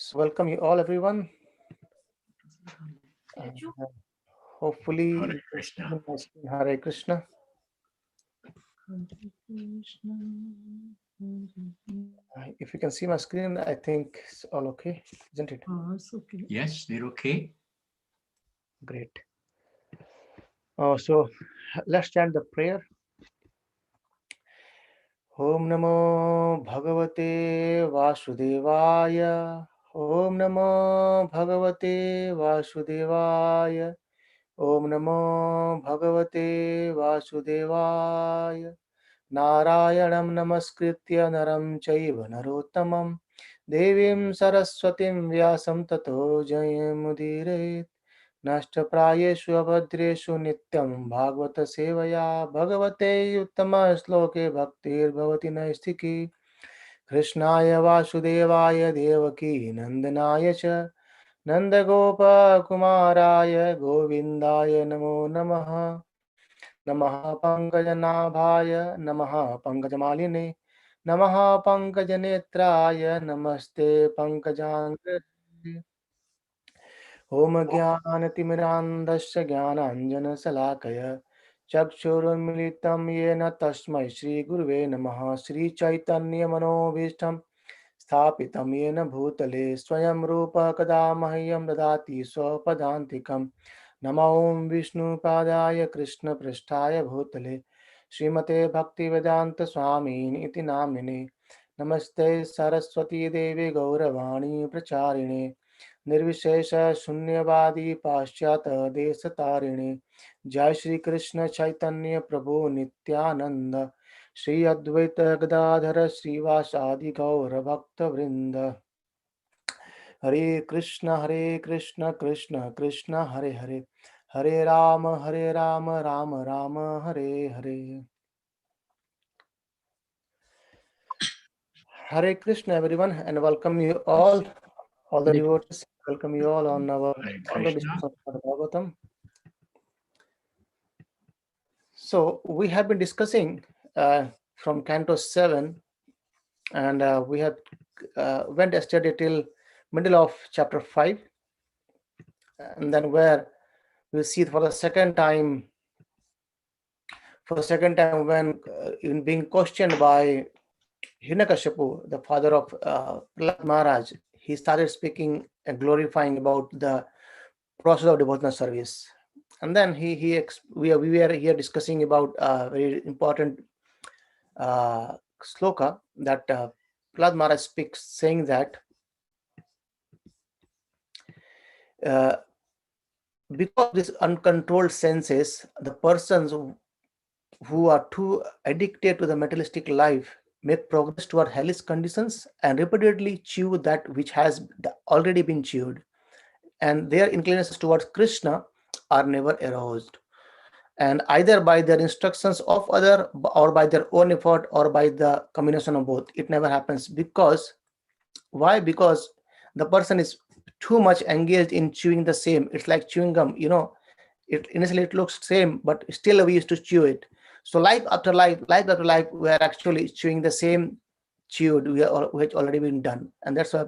So welcome you all, everyone. Uh, Hopefully, Hare you can see Krishna. my screen. Hare Krishna. If you can see my screen, I think it's all okay, isn't it? It's okay. Yes, they're okay. Great. So let's chant the prayer. Om Namo Bhagavate Vasudevaya. Om Namo Bhagavate Vasudevaya. Om Namo Bhagavate Vasudevaya. नारायणं नमस्कृत्य नरं चैव नरोत्तमं देवीं सरस्वतीं व्यासं ततो जयमुदीरयेत् नष्टप्रायेषु अभद्रेषु नित्यं भागवत सेवया भगवते उत्तमश्लोके भक्तिर्भवति नैष्ठिकी कृष्णाय वासुदेवाय देवकी नन्दनाय च नन्दगोपकुमाराय गोविन्दाय नमो नमः नमः पंकजनाभाय नमः पंकजमालिने नमः पंकजनेत्राय नमस्ते पंकजाङ्घ्रे ॐ ज्ञानतिमिरान्धस्य ज्ञानाञ्जनशलाकय चक्षुरुन्मिलितं येन तस्मै श्रीगुरुवे नमः श्रीचैतन्यमनोभीष्टं स्थापितं येन भूतले स्वयं रूपः कदा मह्यं ददाति स्वपदान्तिकम् नमो ॐ विष्णुपादाय कृष्णपृष्ठाय भूतले श्रीमते भक्तिवेदान्त स्वामिन् इति नामिने नमस्ते सरस्वती देवी गौरवाणी प्रचारिणे निर्विशेष शून्यवादी पाश्चात्य देशतारिणे जय श्री कृष्ण चैतन्य प्रभु नित्यानंद श्री अद्वैत गदाधर श्रीवासादि गौर भक्त वृंद हरे Krishna Krishna Krishna Hare Hare Hare Ram Ram Ram Hare Hare. Hare Krishna, everyone, and welcome you all the devotees. Welcome you all on our Hare ongoing Krishna. discussion of the Bhagavatam. So we have been discussing from Canto 7, and we have went yesterday till middle of chapter 5, and then where we see for the second time when in being questioned by Hiranyakashipu, the father of Prahlad Maharaj, he started speaking and glorifying about the process of devotional service. And then we were here discussing about a very important sloka that Prahlad Maharaj speaks, saying that uh, because this uncontrolled senses, the persons who are too addicted to the materialistic life make progress toward hellish conditions and repeatedly chew that which has already been chewed, and their inclinations towards Krishna are never aroused, and either by their instructions of other or by their own effort or by the combination of both. It never happens. Because why? Because the person is too much engaged in chewing the same. It's like chewing gum, it initially it looks same, but still we used to chew it. So life after life, we are actually chewing the same chewed which already been done. And that's why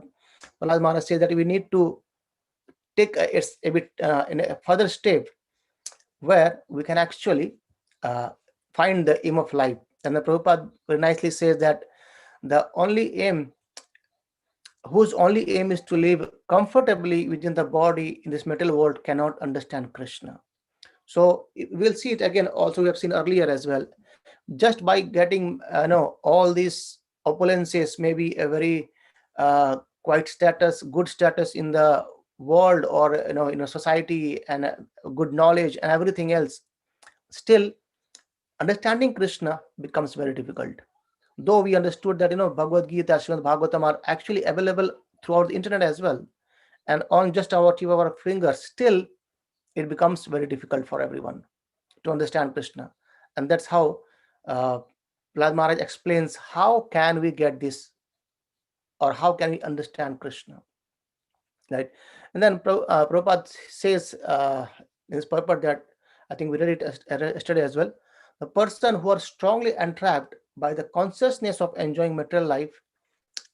Prahlad Maharaj says that we need to take it's a bit in a further step where we can actually uh, find the aim of life. And the Prabhupada very nicely says that the only aim, whose only aim is to live comfortably within the body in this material world, cannot understand Krishna. So we'll see it again. Also, we have seen earlier as well. Just by getting all these opulences, maybe a very quite status, good status in the world, or in a society, and good knowledge and everything else, still understanding Krishna becomes very difficult. Though we understood that Bhagavad Gita, Srimad Bhagavatam are actually available throughout the internet as well, and on just our tip of our fingers, still it becomes very difficult for everyone to understand Krishna. And that's how uh, Prahlad Maharaj explains how can we get this, or how can we understand Krishna, right? And then Prabhupada says in his purport that, I think we read it yesterday as well, the person who are strongly entrapped by the consciousness of enjoying material life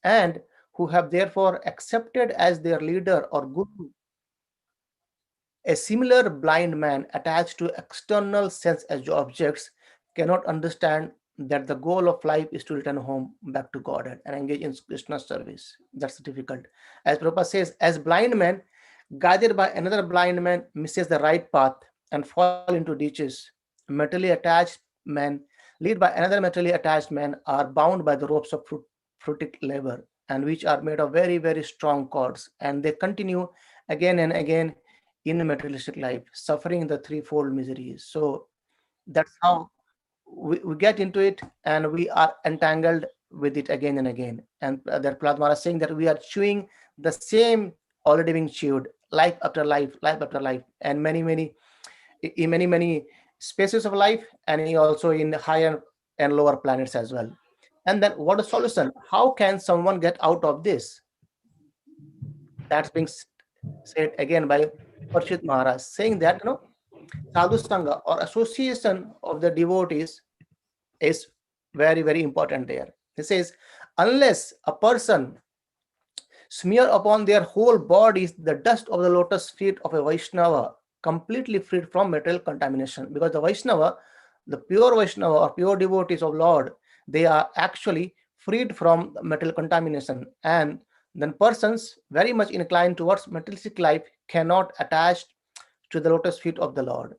and who have therefore accepted as their leader or guru a similar blind man attached to external sense as objects cannot understand that the goal of life is to return home back to Godhead and engage in Krishna's service. That's difficult. As Prabhupada says, as blind men, guided by another blind man, misses the right path and fall into ditches. Mentally attached men, led by another mentally attached man, are bound by the ropes of fruitic labor, and which are made of very, very strong cords, and they continue again and again in materialistic life, suffering the threefold miseries. So that's how we get into it, and we are entangled with it again and again. And that Prahlad is saying that we are chewing the same already being chewed, life after life, life after life, and in many spaces of life, and also in higher and lower planets as well. And then what is the solution? How can someone get out of this? That's being said again by Parshit Maharaj, saying that sadhu sangha or association of the devotees is very, very important there. He says, unless a person smear upon their whole bodies the dust of the lotus feet of a Vaishnava, completely freed from material contamination. Because the Vaishnava, the pure Vaishnava or pure devotees of Lord, they are actually freed from material contamination. And then persons very much inclined towards materialistic life cannot attach to the lotus feet of the Lord,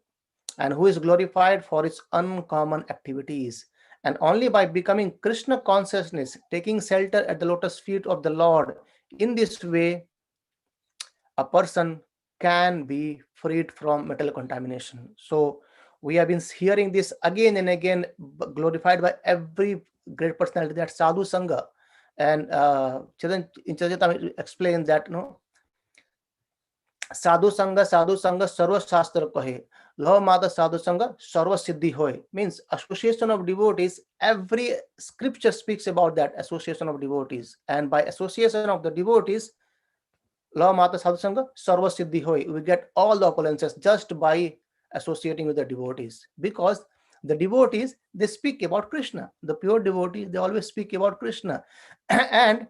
and who is glorified for its uncommon activities. And only by becoming Krishna consciousness, taking shelter at the lotus feet of the Lord, in this way, a person can be freed from metal contamination. So we have been hearing this again and again, glorified by every great personality, that sadhu sangha. And in Chaitanya explains that साधु संग सर्व शास्त्र कहे love माता साधु संग सर्व siddhi hoy, means association of devotees. Every scripture speaks about that association of devotees, and by association of the devotees, love mata sadhu sangha sarva siddhi hoy, we get all the opulences just by associating with the devotees. Because the devotees, they speak about Krishna. The pure devotees, they always speak about Krishna. And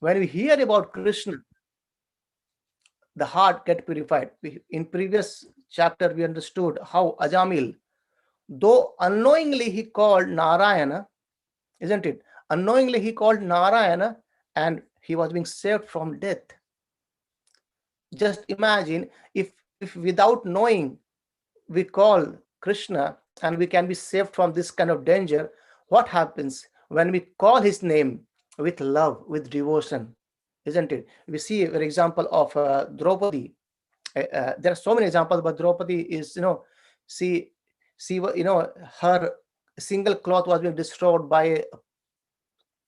when we hear about Krishna, the heart get purified. In previous chapter, we understood how Ajamil, though unknowingly he called Narayana, isn't it? Unknowingly he called Narayana, and he was being saved from death. Just imagine if without knowing we call Krishna and we can be saved from this kind of danger, what happens when we call his name with love, with devotion, isn't it? We see, for example, of Draupadi. There are so many examples, but Draupadi is, see, her single cloth was being destroyed by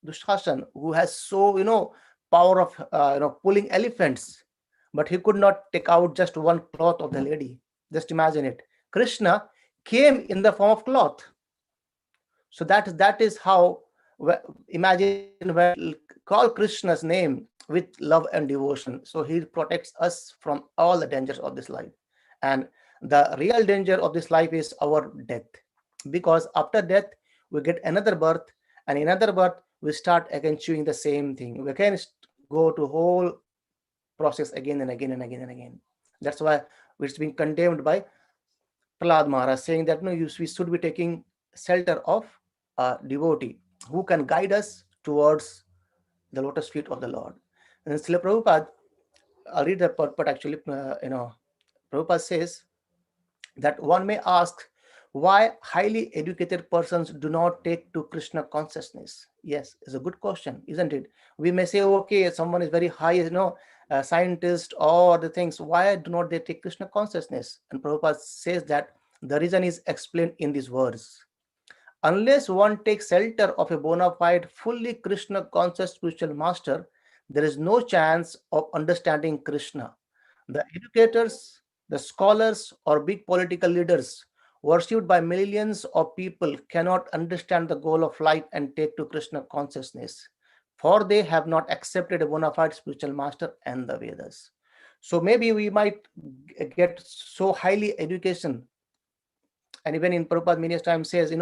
Dushashan, who has so, power of, pulling elephants, but he could not take out just one cloth of the lady. Just imagine it. Krishna came in the form of cloth. So that is how, imagine when call Krishna's name with love and devotion. So he protects us from all the dangers of this life. And the real danger of this life is our death. Because after death, we get another birth, and in another birth, we start again chewing the same thing. We can go to whole process again and again and again and again. That's why it's being condemned by Prahlad Maharaj, saying that no, we should be taking shelter of a devotee who can guide us towards the lotus feet of the Lord. And Srila Prabhupada, I'll read the purport actually. Prabhupada says that one may ask why highly educated persons do not take to Krishna consciousness. Yes, it's a good question, isn't it? We may say, okay, someone is very high, scientist or the things, why do not they take Krishna consciousness? And Prabhupada says that the reason is explained in these words. Unless one takes shelter of a bona fide, fully Krishna conscious spiritual master, there is no chance of understanding Krishna. The educators, the scholars, or big political leaders worshipped by millions of people cannot understand the goal of life and take to Krishna consciousness, for they have not accepted a bona fide spiritual master and the Vedas. So maybe we might get so highly education, and even in Prabhupada many times says,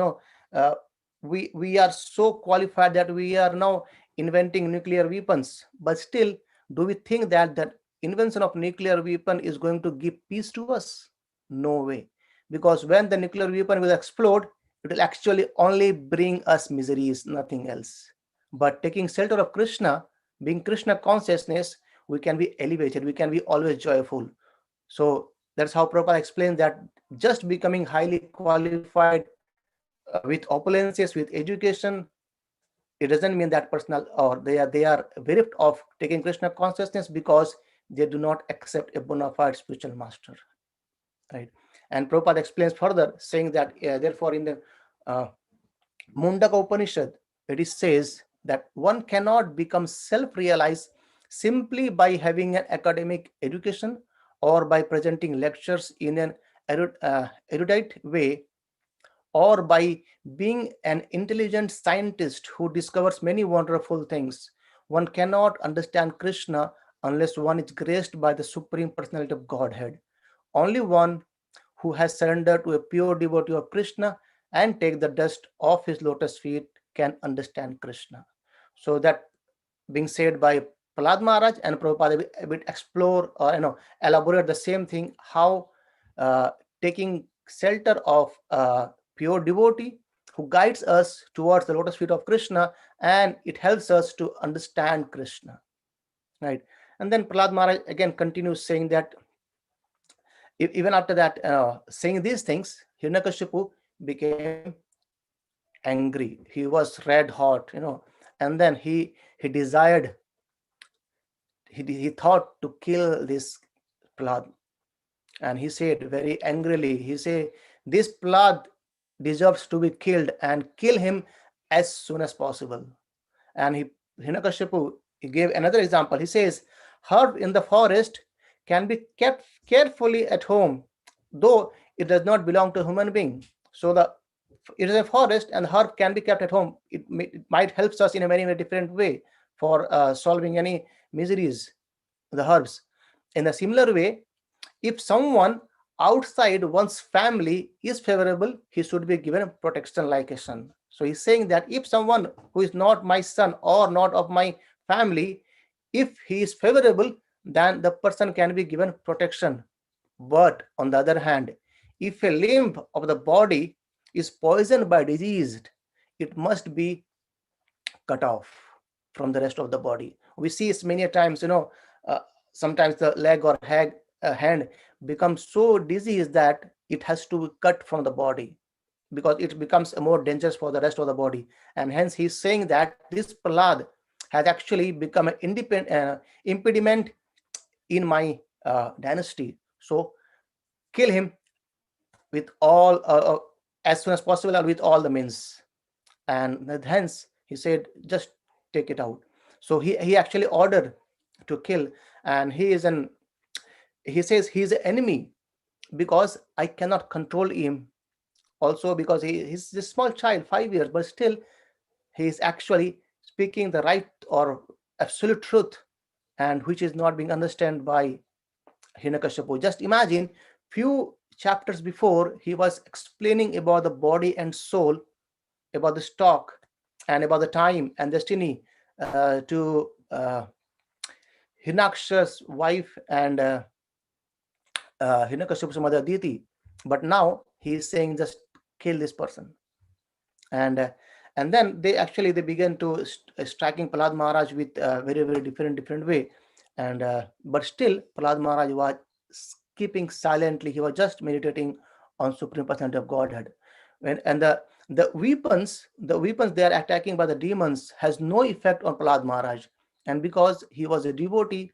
we are so qualified that we are now inventing nuclear weapons. But still, do we think that the invention of nuclear weapon is going to give peace to us? No way. Because when the nuclear weapon will explode, it will actually only bring us miseries, nothing else. But taking shelter of Krishna, being Krishna consciousness, we can be elevated, we can be always joyful. So that's how Prabhupada explains that just becoming highly qualified with opulences, with education, it doesn't mean that personal or they are bereft of taking Krishna consciousness because they do not accept a bona fide spiritual master, right? And Prabhupada explains further, saying that therefore in the uh, Mundaka Upanishad, it is says that one cannot become self-realized simply by having an academic education or by presenting lectures in an erudite way or by being an intelligent scientist who discovers many wonderful things. One cannot understand Krishna unless one is graced by the Supreme Personality of Godhead. Only one who has surrendered to a pure devotee of Krishna and take the dust off his lotus feet can understand Krishna. So that being said by Prahlad Maharaj, and Prabhupada will explore or elaborate the same thing, how uh, taking shelter of pure devotee who guides us towards the lotus feet of Krishna, and it helps us to understand Krishna, right? And then Prahlad Maharaj again continues saying that even after that, saying these things, Hiranyakashipu became angry. He was red hot, and then he desired, he thought to kill this Prahlad. And he said very angrily, he said, this Prahlad deserves to be killed and kill him as soon as possible. And Hiranyakashipu, he gave another example. He says, herb in the forest can be kept carefully at home, though it does not belong to a human being. So it is a forest, and the herb can be kept at home. It might help us in a very, very different way for solving any miseries, the herbs. In a similar way, if someone outside one's family is favorable, he should be given protection like a son. So he's saying that if someone who is not my son or not of my family, if he is favorable, then the person can be given protection. But on the other hand, if a limb of the body is poisoned by disease, it must be cut off from the rest of the body. We see it many times, uh, sometimes the leg or hand becomes so diseased that it has to be cut from the body because it becomes more dangerous for the rest of the body. And hence he's saying that this Prahlad has actually become an impediment in my dynasty. So kill him with all as soon as possible or with all the means. And hence he said, just take it out. So he actually ordered to kill. And he says he's an enemy because I cannot control him. Also because he's a small child, 5 years, but still he is actually speaking the right or absolute truth, and which is not being understood by Hiranyakashipu. Just imagine, few chapters before he was explaining about the body and soul, about the stock, and about the time and destiny to Hinaksha's wife and Hiranyakashipu's mother Diti. But now he is saying just kill this person. And and then they began to striking Prahlad Maharaj with very, very different way. And but still Prahlad Maharaj was keeping silently. He was just meditating on Supreme Personality of Godhead. And the weapons they are attacking by the demons has no effect on Prahlad Maharaj. And because he was a devotee,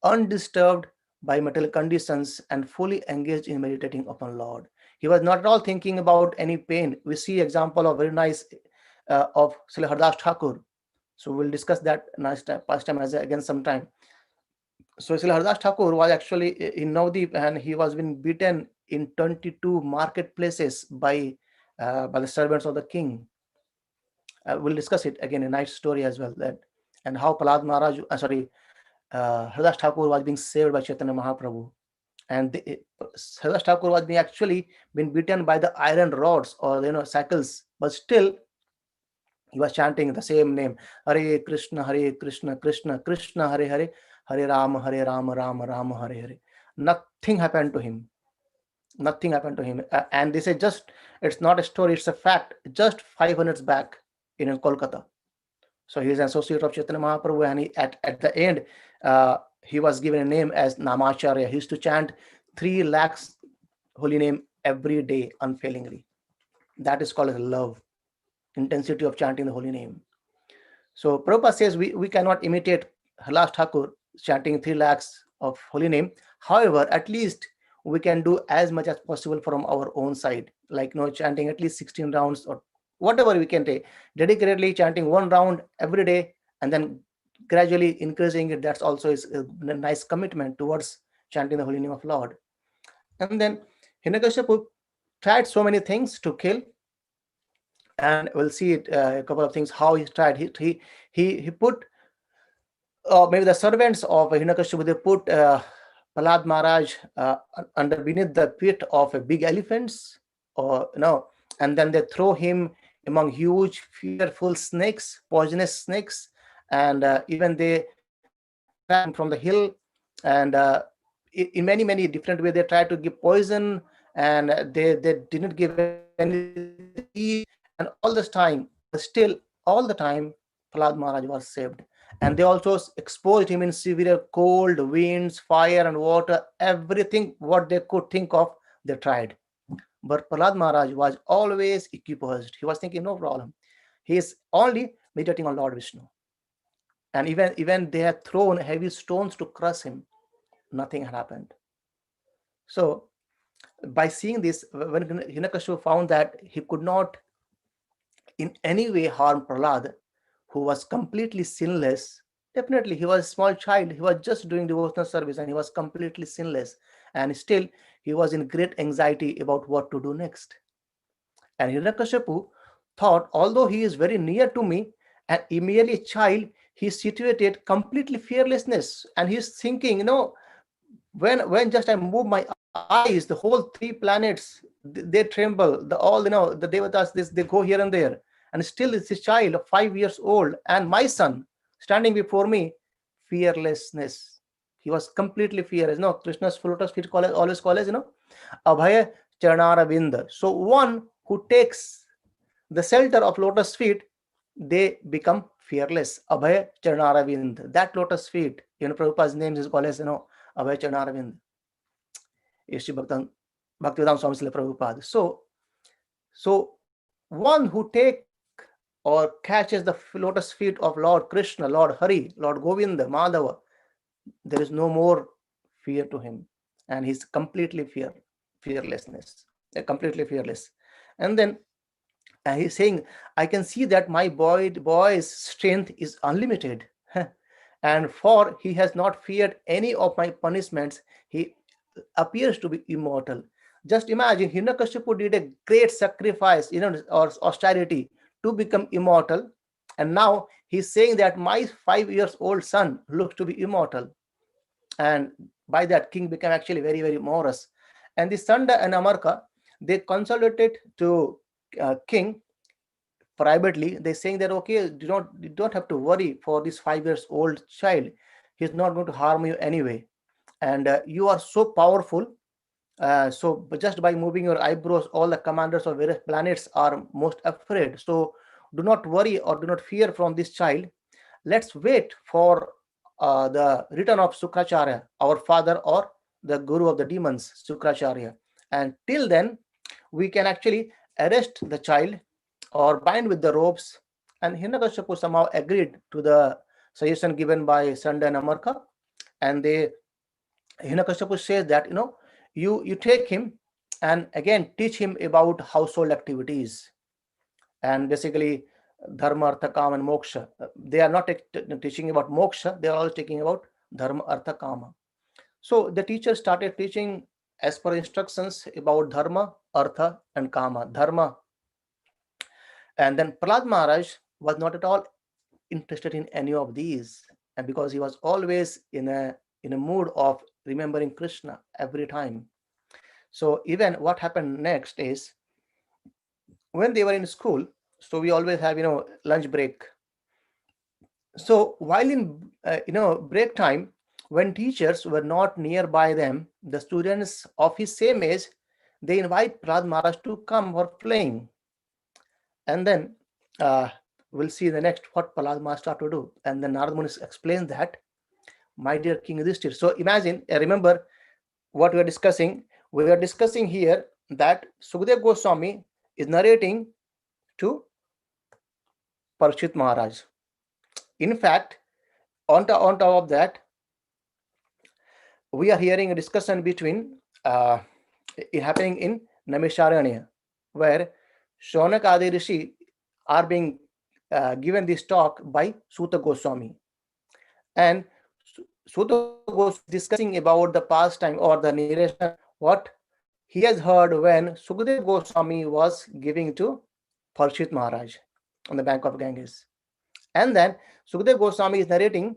undisturbed by material conditions and fully engaged in meditating upon Lord, he was not at all thinking about any pain. We see example of very nice of Srila Hardas Thakur. So we'll discuss that next time, past time as again sometime. So Srila Hardas Thakur was actually in Navdeep, and he was being beaten in 22 marketplaces by the servants of the king. We'll discuss it again, a nice story as well, that and how Prahlad Maharaj, Hardas Thakur was being saved by Chaitanya Mahaprabhu. And Hardas Thakur was being being beaten by the iron rods or shackles, but still He was chanting the same name, Hare Krishna, Krishna Krishna, Hare Hare, Hare Rama, Rama Rama, Hare Hare. Nothing happened to him. Nothing happened to him. And this is just, it's not a story, it's a fact. Just 5 minutes back in Kolkata. So he is an associate of Chaitanya Mahaprabhu, and at the end, he was given a name as Namacharya. He used to chant 3 lakhs holy name every day unfailingly. That is called as love, intensity of chanting the holy name. So Prabhupada says we cannot imitate Halas Thakur chanting 3 lakhs of holy name. However, at least we can do as much as possible from our own side, like chanting at least 16 rounds or whatever we can take, dedicatedly chanting 1 round every day, and then gradually increasing it. That's also is a nice commitment towards chanting the holy name of Lord. And then Hiranyakashipu tried so many things to kill, and we'll see it, a couple of things how he tried. He put, maybe the servants of Hiranyakashipu, they put Prahlad Maharaj under beneath the pit of a big elephants, or and then they throw him among huge, fearful snakes, poisonous snakes, and even they attack him from the hill, and in many different ways they try to give poison, and they didn't give any relief, and all this time, but still all the time, Prahlad Maharaj was saved. And they also exposed him in severe cold, winds, fire, and water. Everything what they could think of, they tried. But Prahlad Maharaj was always equipoised. He was thinking, no problem. He is only meditating on Lord Vishnu. And even they had thrown heavy stones to crush him. Nothing had happened. So by seeing this, when Hiranyakashipu found that he could not in any way harm Prahlad, who was completely sinless. Definitely, he was a small child. He was just doing devotional service, and he was completely sinless. And still, he was in great anxiety about what to do next. And Hiranyakashipu thought, although he is very near to me, and merely a child, he is situated completely fearlessness. And he's thinking, when just I move my eyes, the whole 3 planets, they tremble. The devatas, they go here and there, and still it's a child of 5 years old, and my son standing before me, fearlessness. He was completely fearless. Krishna's lotus feet always call as abhaya charnaravinda. So one who takes the shelter of lotus feet, they become fearless. Abhaya charnaravinda. That lotus feet, Prabhupada's name is called as Abhaya charnaravinda. Shri Bhaktivedanta Swami Srila Prabhupada. So one who take or catches the lotus feet of Lord Krishna, Lord Hari, Lord Govinda, Madhava, there is no more fear to him, and he's completely fearlessness, completely fearless. And then he's saying, I can see that my boy's strength is unlimited, and for he has not feared any of my punishments. He appears to be immortal. Just imagine, Hiranyakashipu did a great sacrifice, or austerity to become immortal. And now he's saying that my 5 years old son looks to be immortal. And by that, king became actually very, very morose. And the Sanda and Amarka, they consulted to king privately. They're saying that, okay, you don't have to worry for this 5 years old child. He's not going to harm you anyway. And you are so powerful. So just by moving your eyebrows, all the commanders of various planets are most afraid. So do not worry or do not fear from this child. Let's wait for the return of Sukracharya, our father, or the guru of the demons, Sukracharya. And till then, we can actually arrest the child or bind with the ropes. And Hiranyakashipu somehow agreed to the suggestion given by Sanda and Amarka. And Hiranyakashipu says that, you take him and again teach him about household activities, and basically dharma, artha, kama, and moksha. They are not teaching about moksha, they are all taking about dharma, artha, kama. So the teacher started teaching as per instructions about dharma, artha, and kama. Dharma. And then Prahlad Maharaj was not at all interested in any of these, and because he was always in a mood of remembering Krishna every time. So even what happened next is, when they were in school, So we always have, lunch break. So while in, break time, when teachers were not nearby them, the students of his same age, they invite Prahlad Maharaj to come for playing. And then uh, we'll see the next what Prahlad Maharaj start to do. And then Narad Muni explains that, my dear King Yudhishthir. So imagine, remember what we are discussing. We are discussing here that Sukadeva Goswami is narrating to Parikshit Maharaj. In fact, on top of that, we are hearing a discussion between happening in Namisharanya, where Shonak Adi Rishi are being given this talk by Suta Goswami. And Suta Goswami is discussing about the pastime or the narration, what he has heard when Sukadeva Goswami was giving to Parikshit Maharaj on the bank of Ganges. And then Sukadeva Goswami is narrating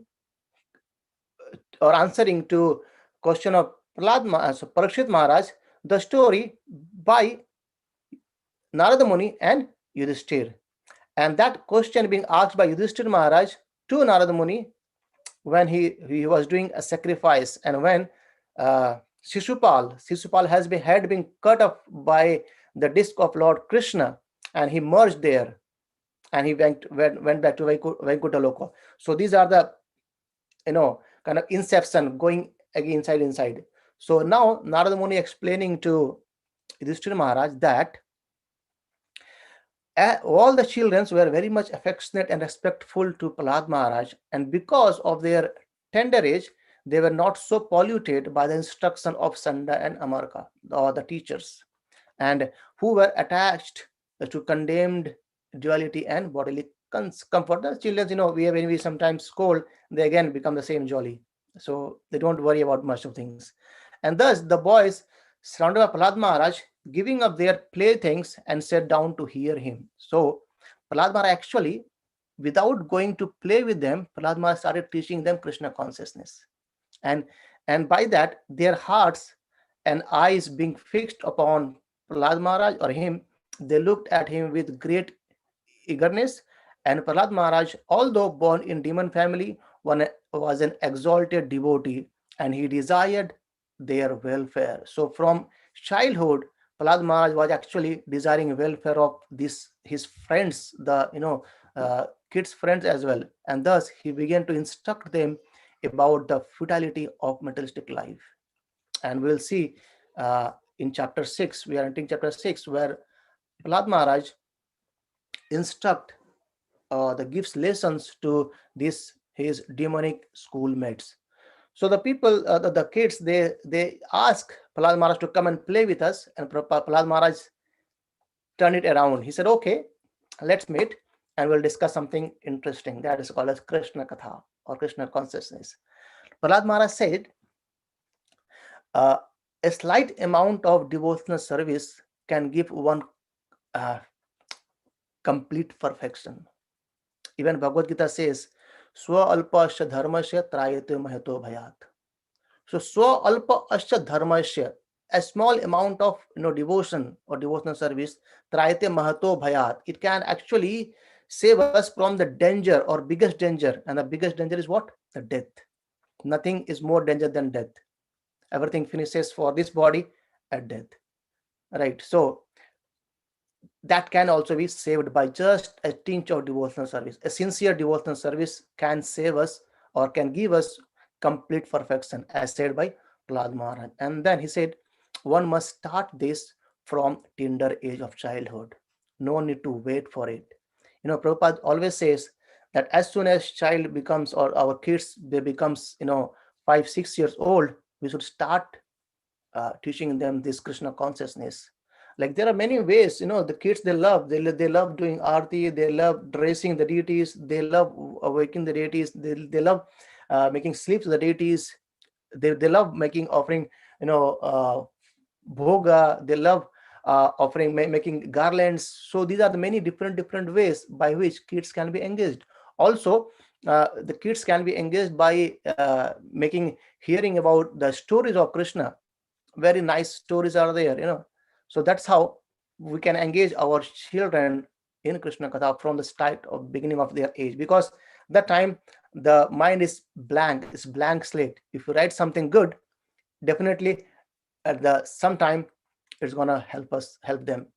or answering to question of Parikshit Maharaj, the story by Narada Muni and Yudhishthir. And that question being asked by Yudhishthir Maharaj to Narada Muni when he was doing a sacrifice, and when Shishupal had been cut off by the disc of Lord Krishna, and he merged there, and he went back to Vaikuntha Loka. So these are the kind of inception going again inside. So now Narada Muni explaining to Yudhishthira Maharaj that all the children were very much affectionate and respectful to Prahlad Maharaj, and because of their tender age, they were not so polluted by the instruction of Sanda and Amarka, or the teachers, and who were attached to condemned duality and bodily comfort. The children, when we sometimes scold, they again become the same jolly. So they don't worry about much of things. And thus the boys surrounded by Prahlad Maharaj, giving up their playthings and sat down to hear him. So Prahlad Maharaj actually, without going to play with them, Prahlad Maharaj started teaching them Krishna consciousness. And by that, their hearts and eyes being fixed upon Prahlad Maharaj or him, they looked at him with great eagerness. And Prahlad Maharaj, although born in demon family, was an exalted devotee, and he desired their welfare. So from childhood, Prahlad Maharaj was actually desiring welfare of his friends, the kids' friends as well, and thus he began to instruct them about the futility of materialistic life. And we'll see in chapter 6, we are entering chapter 6, where Prahlad Maharaj instruct the gives lessons to his demonic schoolmates. So the people, the kids, they ask Prahlad Maharaj to come and play with us, and Prahlad Maharaj turned it around. He said, "Okay, let's meet, and we'll discuss something interesting. That is called as Krishna Katha or Krishna consciousness." Prahlad Maharaj said, a slight amount of devotional service can give one uh, complete perfection. Even Bhagavad Gita says, Swa alpasya dharmasya trayate mahato bhayat. So Swa alpasya dharmasya, a small amount of devotion or devotional service, trayate mahato bhayat, it can actually save us from the danger or biggest danger. And the biggest danger is what? The death. Nothing is more danger than death. Everything finishes for this body at death. Right. So that can also be saved by just a tinge of devotional service. A sincere devotional service can save us or can give us complete perfection, as said by Prahlad Maharaj. And then he said, one must start this from tender age of childhood. No need to wait for it. Prabhupada always says that as soon as child becomes, or our kids, they becomes 5-6 years old, we should start teaching them this Krishna consciousness. Like there are many ways, the kids, they love doing arti, they love dressing the deities, they love awakening the deities, they love making sleep to the deities, they love making offering, bhoga, they love offering, making garlands. So these are the many different ways by which kids can be engaged. Also, the kids can be engaged by hearing about the stories of Krishna. Very nice stories are there. So that's how we can engage our children in Krishna Katha from the start of beginning of their age, because that time the mind is blank, it's blank slate. If you write something good, definitely at the sometime it's gonna help them,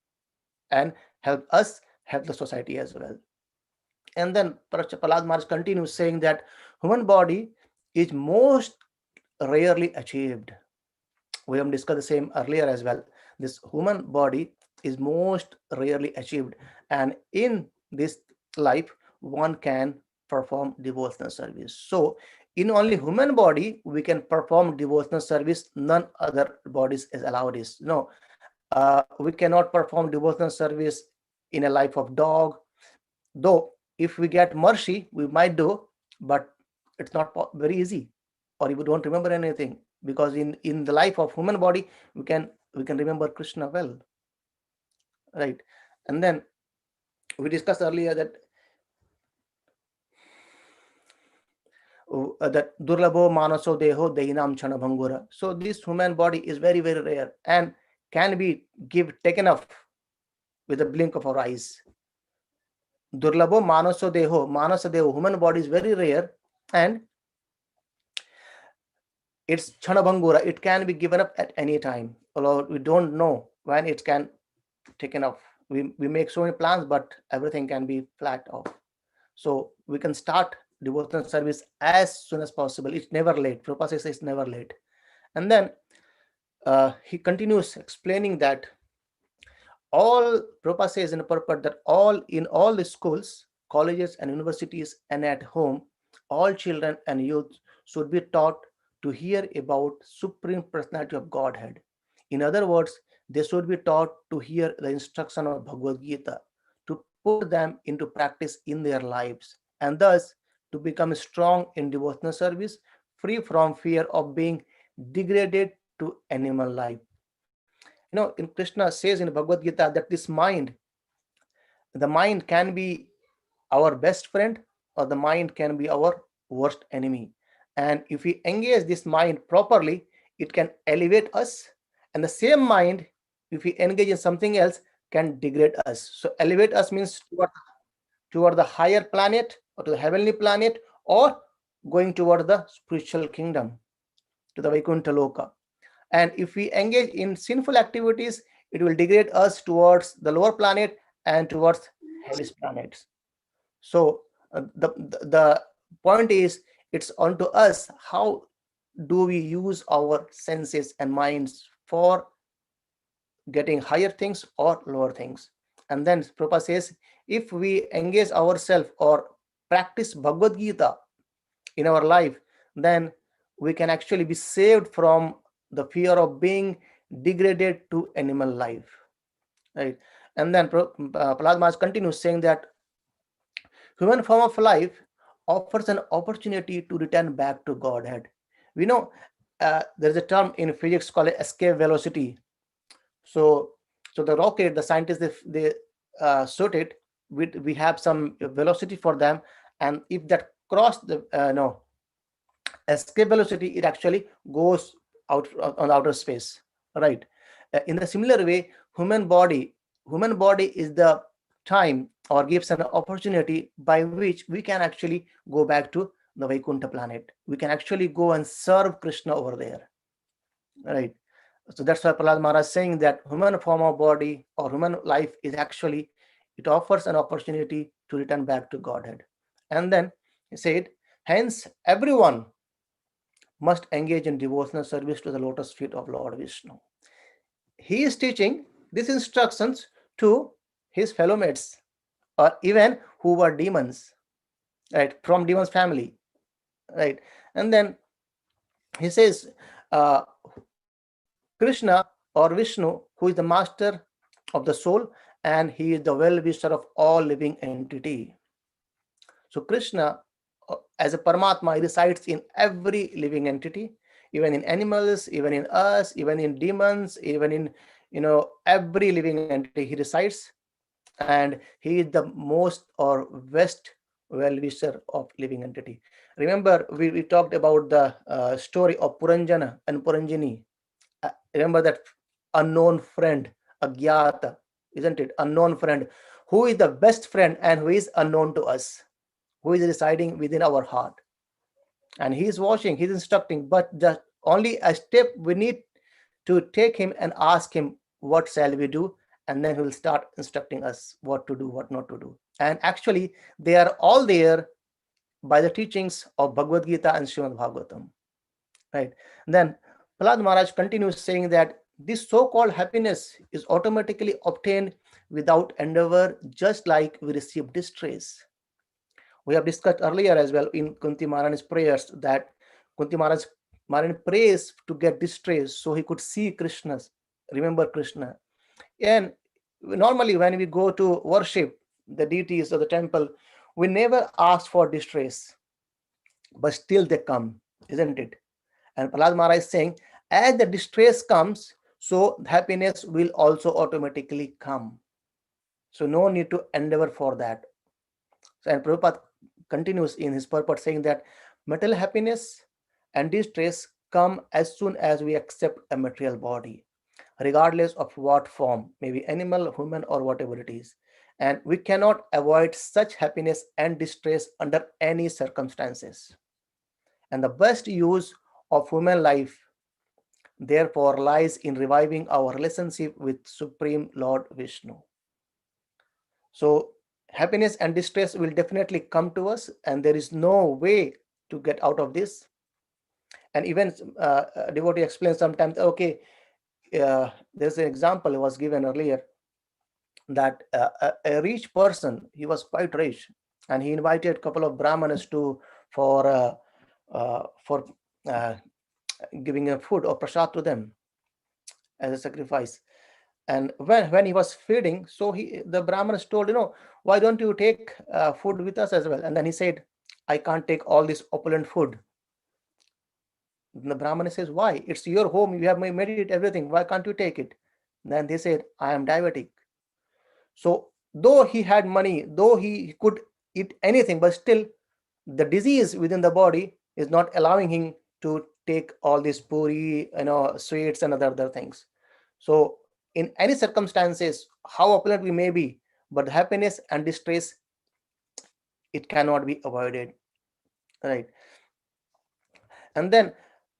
and help us, help the society as well. And then Prahlad Maharaj continues saying that human body is most rarely achieved. We have discussed the same earlier as well. This human body is most rarely achieved, and in this life one can perform devotional service. So in only human body we can perform devotional service, none other bodies is allowed. Is no, we cannot perform devotional service in a life of dog, though if we get mercy we might do, but it's not very easy, or if we don't remember anything, because in the life of human body we can remember Krishna well, right? And then we discussed earlier that durlabho manaso deho dahinam chana bhangura. So this human body is very very rare and can be taken off with a blink of our eyes. Durlabho manasa deho, human body is very rare, and it's chanabangura, it can be given up at any time, although we don't know when it can taken off. We make so many plans, but everything can be flat off. So we can start devotional service as soon as possible. It's never late. Prabhupada says it's never late. And then he continues explaining that all, Prabhupada says in a purport that all the schools, colleges and universities and at home, all children and youth should be taught to hear about Supreme Personality of Godhead. In other words, they should be taught to hear the instruction of Bhagavad Gita, to put them into practice in their lives, and thus to become strong in devotional service, free from fear of being degraded to animal life. In Krishna says in Bhagavad Gita that the mind can be our best friend, or the mind can be our worst enemy. And if we engage this mind properly, it can elevate us. And the same mind, if we engage in something else, can degrade us. So elevate us means toward the higher planet, or to the heavenly planet, or going toward the spiritual kingdom, to the Vaikuntha Loka. And if we engage in sinful activities, it will degrade us towards the lower planet and towards hellish planets. So the point is, it's on to us how do we use our senses and minds for getting higher things or lower things. And then Prabhupada says, if we engage ourselves or practice Bhagavad Gita in our life, then we can actually be saved from the fear of being degraded to animal life, right? And then Prahlad Maharaj continues saying that human form of life offers an opportunity to return back to Godhead. We know there's a term in physics called escape velocity. So the rocket, the scientists, they shoot it, we have some velocity for them, and if that cross the escape velocity, it actually goes out on outer space, right? In a similar way, human body is the time, or gives an opportunity by which we can actually go back to the Vaikuntha planet. We can actually go and serve Krishna over there, right? So that's why Prahlad Maharaj is saying that human form of body or human life is actually, it offers an opportunity to return back to Godhead. And then he said, hence everyone must engage in devotional service to the lotus feet of Lord Vishnu. He is teaching these instructions to his fellow mates, or even who were demons, right, from demons family, right? And then he says, Krishna or Vishnu, who is the master of the soul, and he is the well-wisher of all living entity. So Krishna, as a Paramatma, he resides in every living entity, even in animals, even in us, even in demons, even in every living entity he resides, and he is the most or best well-wisher of living entity. Remember, we talked about the story of Puranjana and Puranjini. Remember that unknown friend, Agyata, isn't it? Unknown friend who is the best friend and who is unknown to us, who is residing within our heart. And he is watching, he's instructing, but just only a step we need to take him and ask him, what shall we do? And then he will start instructing us what to do, what not to do. And actually, they are all there by the teachings of Bhagavad Gita and Srimad Bhagavatam. Right? Then Prahlad Maharaj continues saying that this so-called happiness is automatically obtained without endeavor, just like we receive distress. We have discussed earlier as well in Kunti Maharani's prayers that Kunti Maharani prays to get distress so he could see Krishna, remember Krishna. And normally when we go to worship the deities of the temple, we never ask for distress, but still they come, isn't it? And Prahlad Maharaj is saying, as the distress comes, so happiness will also automatically come. So no need to endeavor for that. So, and Prabhupada continues in his purport saying that material happiness and distress come as soon as we accept a material body, regardless of what form, maybe animal, human, or whatever it is. And we cannot avoid such happiness and distress under any circumstances. And the best use of human life, therefore, lies in reviving our relationship with Supreme Lord Vishnu. So, happiness and distress will definitely come to us, and there is no way to get out of this. And even a devotee explains sometimes, okay, there's an example was given earlier that a rich person, he was quite rich, and he invited a couple of brahmanas to for giving a food or prasad to them as a sacrifice. And when he was feeding, so the brahmanas told, why don't you take food with us as well? And then he said, I can't take all this opulent food. And the brahmana says, why? It's your home, you have made it everything, why can't you take it? Then they said, I am diabetic. So though he had money, though he could eat anything, but still the disease within the body is not allowing him to take all these puri, sweets and other things. So in any circumstances, how opulent we may be, but happiness and distress, it cannot be avoided, right? And then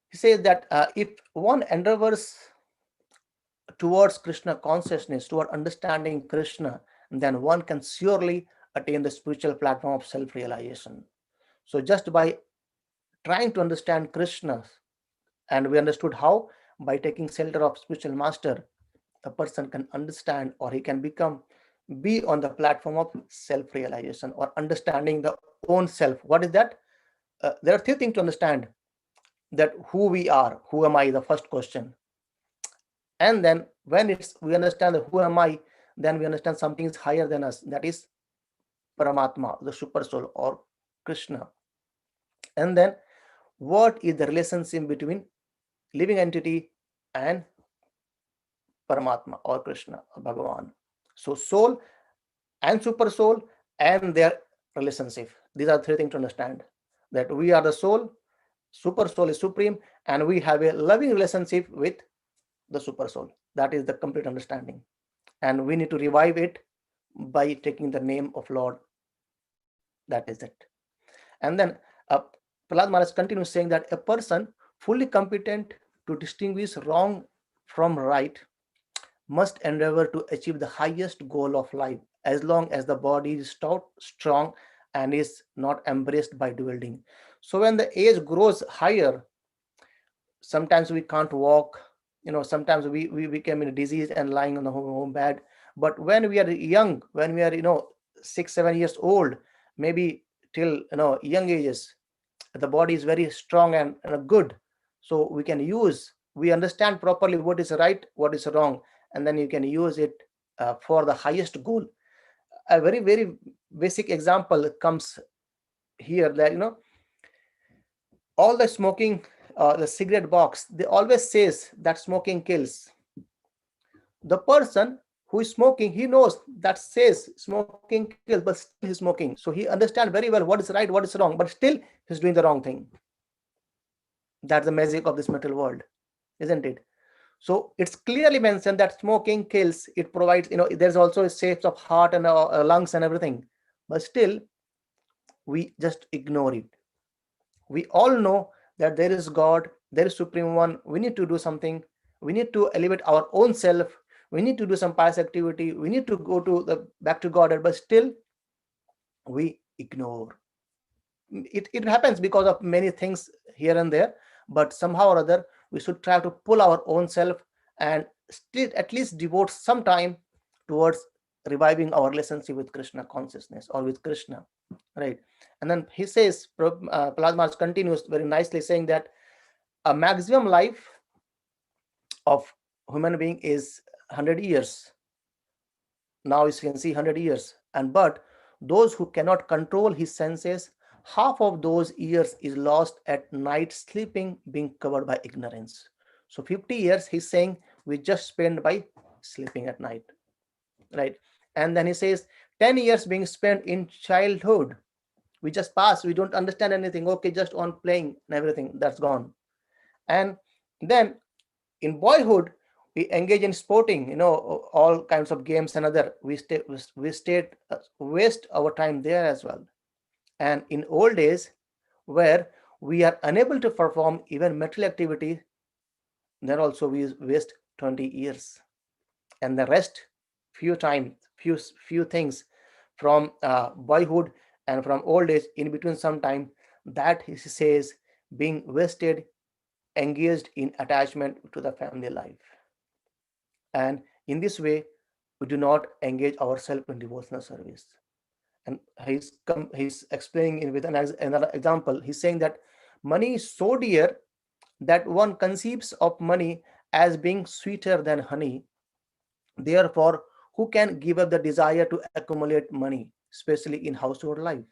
he says that if one endeavors towards Krishna consciousness, toward understanding Krishna, then one can surely attain the spiritual platform of self-realization. So just by trying to understand Krishna, and we understood how, by taking shelter of spiritual master, a person can understand, or he can be on the platform of self-realization or understanding the own self. What is that? There are three things to understand: that who we are, who am I, the first question. And then when we understand who am I, then we understand something is higher than us, that is Paramatma, the super soul, or Krishna. And then what is the relationship between living entity and Paramatma or Krishna or Bhagavan? So soul and super soul and their relationship. These are three things to understand: that we are the soul, super soul is supreme, and we have a loving relationship with the super soul. That is the complete understanding. And we need to revive it by taking the name of Lord. That is it. And then Prahlad Maharaj continues saying that a person fully competent to distinguish wrong from right must endeavor to achieve the highest goal of life, as long as the body is stout, strong, and is not embraced by dwindling. So when the age grows higher, sometimes we can't walk, sometimes we become in a disease and lying on the home bed. But when we are young, when we are 6-7 years old, maybe till young ages, the body is very strong and good, so we understand properly what is right, what is wrong, and then you can use it for the highest goal. A very, very basic example comes here, that all the smoking, the cigarette box, they always says that smoking kills. The person who is smoking, he knows that says smoking kills, but still he's smoking. So he understands very well what is right, what is wrong, but still he's doing the wrong thing. That's the magic of this material world, isn't it? So it's clearly mentioned that smoking kills. It provides, there's also a safe of heart and lungs and everything, but still we just ignore it. We all know that there is God, there is Supreme One. We need to do something. We need to elevate our own self. We need to do some pious activity. We need to go to the back to God, but still we ignore. It happens because of many things here and there, but somehow or other we should try to pull our own self and still at least devote some time towards reviving our relationship with Krishna consciousness or with Krishna, right? And then he says, Prahlad Maharaj continues very nicely saying that a maximum life of human being is 100 years. Now you can see 100 years, and but those who cannot control his senses, half of those years is lost at night sleeping, being covered by ignorance. So 50 years he's saying we just spend by sleeping at night, right? And then he says 10 years being spent in childhood, we just pass, we don't understand anything, okay, just on playing and everything, that's gone. And then in boyhood we engage in sporting, all kinds of games and other, we waste our time there as well. And in old days where we are unable to perform even material activity, then also we waste 20 years. And the rest, few things from boyhood and from old age, in between some time, that he says being wasted, engaged in attachment to the family life. And in this way we do not engage ourselves in devotional service. And he's explaining it with another example. He's saying that money is so dear that one conceives of money as being sweeter than honey. Therefore, who can give up the desire to accumulate money, especially in household life,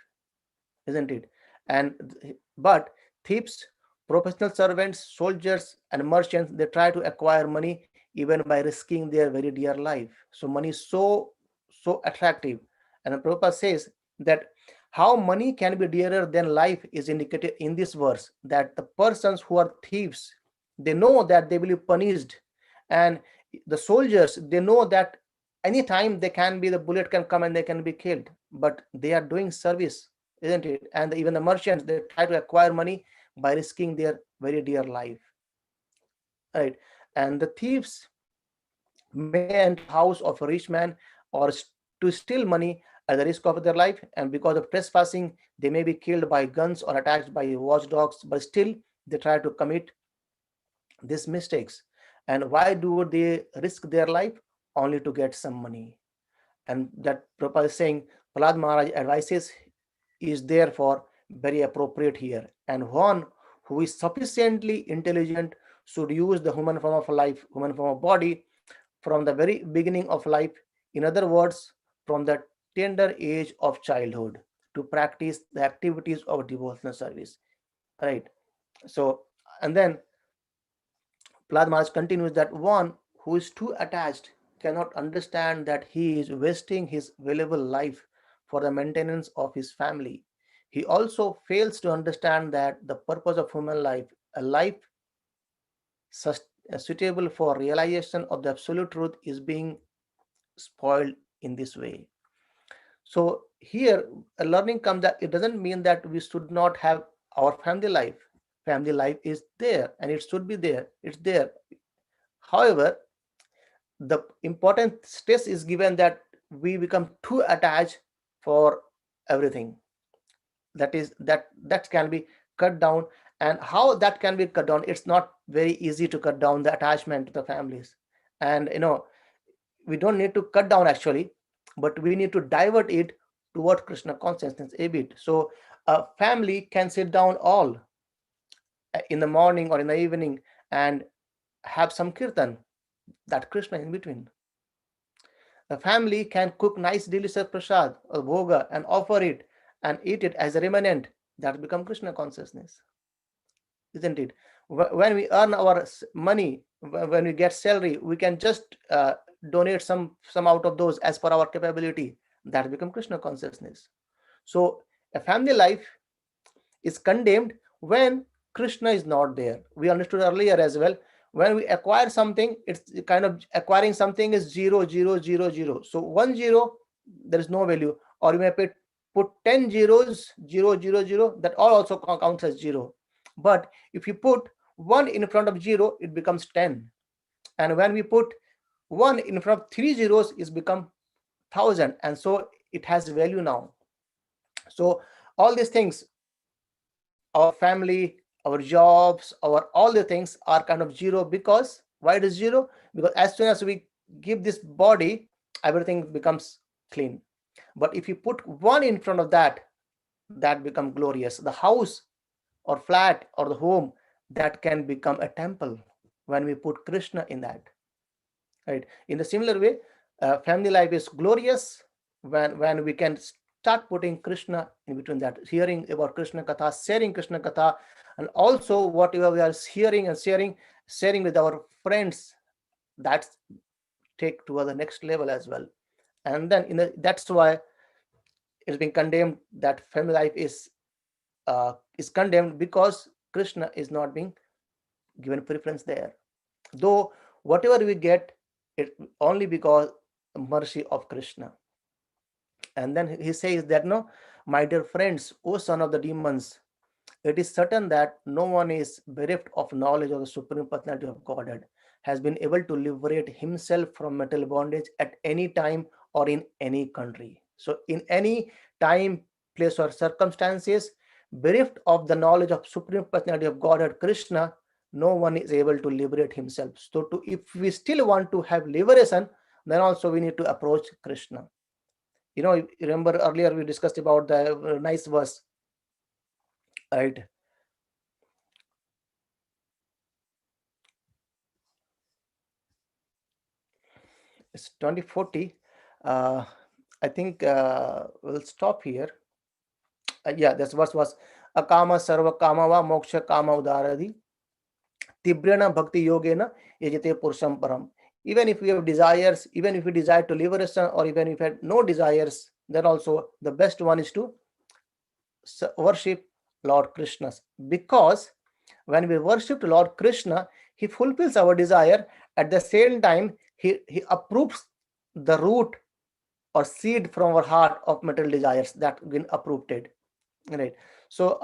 isn't it? And but thieves, professional servants, soldiers, and merchants, they try to acquire money even by risking their very dear life. So money is so attractive. And the Prabhupada says that how money can be dearer than life is indicated in this verse, that the persons who are thieves, they know that they will be punished, and the soldiers, they know that anytime they can be, the bullet can come and they can be killed, but they are doing service, isn't it? And even the merchants, they try to acquire money by risking their very dear life, right? And the thieves may enter the house of a rich man or to steal money at the risk of their life, and because of trespassing they may be killed by guns or attacked by watchdogs, but still they try to commit these mistakes. And why do they risk their life? Only to get some money. And that Prabhupada is saying, Prahlad Maharaj advices is therefore very appropriate here. And one who is sufficiently intelligent should use the human form of life, human form of body, from the very beginning of life. In other words, from the tender age of childhood, to practice the activities of devotional service. Right. So, and then Prahlad Maharaj continues that one who is too attached cannot understand that he is wasting his valuable life for the maintenance of his family. He also fails to understand that the purpose of human life, a life suitable for realization of the absolute truth, is being spoiled in this way. So here a learning comes that it doesn't mean that we should not have our family life. Family life is there and it should be there. It's there. However, the important stress is given that we become too attached for everything. That can be cut down. And how that can be cut down, it's not very easy to cut down the attachment to the families. And we don't need to cut down actually, but we need to divert it toward Krishna consciousness a bit. So a family can sit down all in the morning or in the evening and have some kirtan, that Krishna in between. The family can cook nice delicious prasad or bhoga and offer it and eat it as a remnant. That become Krishna consciousness, isn't it? When we earn our money, when we get salary, we can just donate some out of those as per our capability. That become Krishna consciousness. So a family life is condemned when Krishna is not there. We understood earlier as well. when we acquire something, it's kind of acquiring something is 0, 0, 0, 0. So 1 0, there is no value. Or you may put 10 zeros, 0, 0, 0, that all also counts as 0. But if you put 1 in front of 0, it becomes 10. And when we put 1 in front of 3 zeros, it's become 1000. And so it has value now. So all these things, our family, our jobs, our all the things are kind of 0. Because why it is 0? Because as soon as we give this body, everything becomes clean. But if you put 1 in front of that, that becomes glorious. The house or flat or the home, that can become a temple when we put Krishna in that. Right? In the similar way, family life is glorious when we can start putting Krishna in between that, hearing about Krishna Katha, sharing Krishna Katha, and also whatever we are hearing and sharing with our friends, that's take to the next level as well. And then that's why it's been condemned that family life is condemned, because Krishna is not being given preference there. Though whatever we get, it only because mercy of Krishna. And then he says that, no, my dear friends, O son of the demons, it is certain that no one is bereft of knowledge of the Supreme Personality of Godhead, has been able to liberate himself from material bondage at any time or in any country. So in any time, place or circumstances, bereft of the knowledge of Supreme Personality of Godhead, Krishna, no one is able to liberate himself. So if we still want to have liberation, then also we need to approach Krishna. Remember earlier we discussed about the nice verse, right? It's 2040. I think we'll stop here. Yeah, this verse was akama sarva kama va moksha kama udaradi tibrana bhakti yogena yajate purusham param. Even if we have desires, even if we desire to liberation, or even if we have no desires, then also the best one is to worship Lord Krishna. Because when we worship Lord Krishna, he fulfills our desire. At the same time, he approves the root or seed from our heart of material desires that been uprooted. Right. So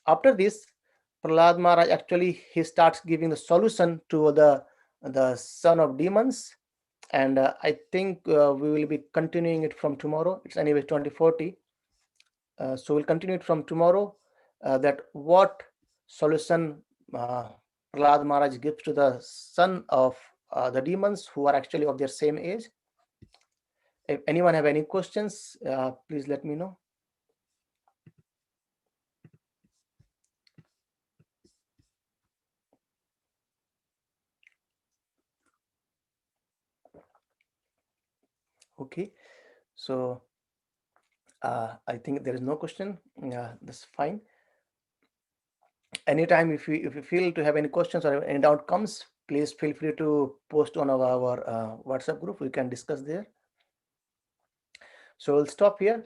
after this, Prahlad Maharaj actually he starts giving the solution to the son of demons, and I think we will be continuing it from tomorrow. It's anyway 2040. So we'll continue it from tomorrow. That what solution Prahlad Maharaj gives to the son of the demons who are actually of their same age. If anyone have any questions, please let me know. Okay, so I think there is no question. That's fine. Anytime if you feel to have any questions or any doubt comes, please feel free to post on our WhatsApp group. We can discuss there. So we'll stop here.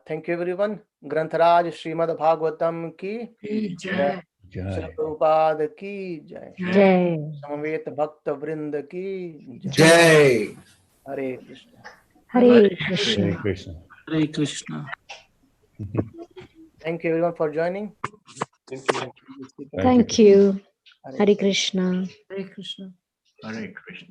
Thank you everyone. Grantharaj Srimad Bhagavatam ki jai. Srila Prabhupada ki jai. Jai. Samaveta Bhakta Vrinda ki jai. Jai. Hare Krishna. Hare Krishna. Hare Krishna. Hare Krishna. Thank you everyone for joining. Thank you. Hare Hare Krishna. Hare Krishna. Hare Krishna.